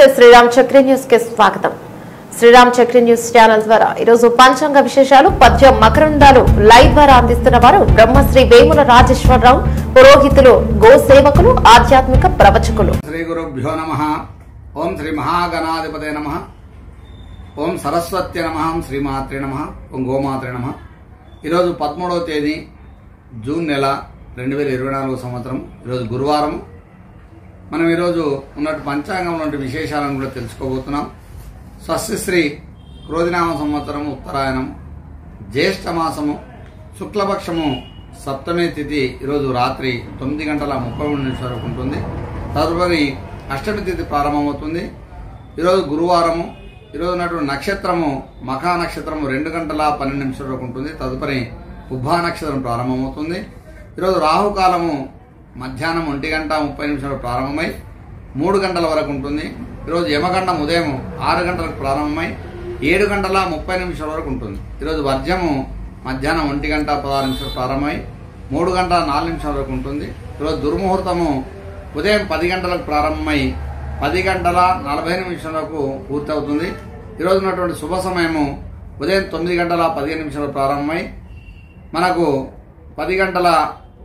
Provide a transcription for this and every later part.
నమస్తే శ్రీరామ్ చక్రి న్యూస్ కి స్వాగతం. శ్రీరామ్ చక్రి న్యూస్ ఛానల్ ద్వారా ఈరోజు పంచాంగ విశేషాలు, పద్యం, మకరందాలు లైవ్ ద్వారా అందిస్తున్న వారు బ్రహ్మశ్రీ వేముల రాజేశ్వరరావు, పురోహితులు, గో సేవకులు, ఆధ్యాత్మిక ప్రవచకులు. శ్రీ గురుభ్యో నమః. ఓం శ్రీ మహాగణాధిపతే నమః. ఓం సరస్వత్య నమః. శ్రీమాత్రే నమః. ఓం గోమాత్రే నమః. ఈరోజు 13వ తేదీ జూన్ నెల 2024 సంవత్సరం. ఈరోజు గురువారం. మనం ఈరోజు ఉన్నట్టు పంచాంగంలో విశేషాలను కూడా తెలుసుకోబోతున్నాం. స్వస్తిశ్రీ క్రోధినామ సంవత్సరం, ఉత్తరాయణం, జ్యేష్ఠ మాసము, శుక్లపక్షము, సప్తమి తిథి ఈరోజు రాత్రి 9:30 వరకు ఉంటుంది. తదుపరి అష్టమి తిథి ప్రారంభమవుతుంది. ఈరోజు గురువారము. ఈరోజు ఉన్నటువంటి నక్షత్రము మఖా నక్షత్రము 2:12 వరకు ఉంటుంది. తదుపరి ఉభా నక్షత్రం ప్రారంభమవుతుంది. ఈరోజు రాహుకాలము మధ్యాహ్నం 1:30 ప్రారంభమై 3 గంటల వరకు ఉంటుంది. ఈరోజు యమగండం ఉదయం 6 గంటలకు ప్రారంభమై 7:30 వరకు ఉంటుంది. ఈరోజు వర్జము మధ్యాహ్నం 1:16 ప్రారంభమై 3:04 వరకు ఉంటుంది. ఈరోజు దుర్ముహూర్తము ఉదయం 10 గంటలకు ప్రారంభమై 10:40 వరకు పూర్తి అవుతుంది. ఈరోజు ఉన్నటువంటి శుభ సమయము ఉదయం 9:15 ప్రారంభమై మనకు 10 గంటల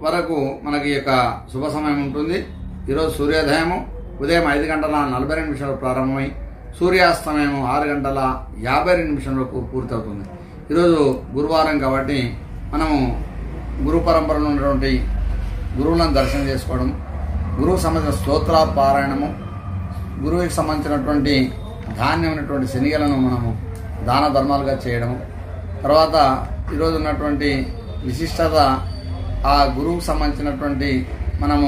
వరకు మనకి యొక్క శుభ సమయం ఉంటుంది. ఈరోజు సూర్యోదయము ఉదయం 5:40 ప్రారంభమై సూర్యాస్తమయము 6:52 వరకు పూర్తవుతుంది. ఈరోజు గురువారం కాబట్టి మనము గురు పరంపరలో ఉన్నటువంటి గురువులను దర్శనం చేసుకోవడం, గురువుకు సంబంధించిన స్తోత్ర పారాయణము, గురువుకి సంబంధించినటువంటి ధాన్యమైనటువంటి శనిగలను మనము దాన ధర్మాలుగా చేయడము, తర్వాత ఈరోజు ఉన్నటువంటి విశిష్టత ఆ గురువుకు సంబంధించినటువంటి మనము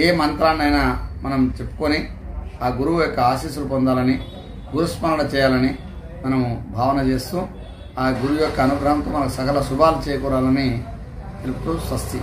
ఏ మంత్రాన్నైనా మనం చెప్పుకొని ఆ గురువు యొక్క ఆశీస్సులు పొందాలని, గురుస్మరణ చేయాలని మనము భావన చేస్తూ ఆ గురువు యొక్క అనుగ్రహంతో మనకు సకల శుభాలు చేకూరాలని తెలుపుతూ స్వస్తి.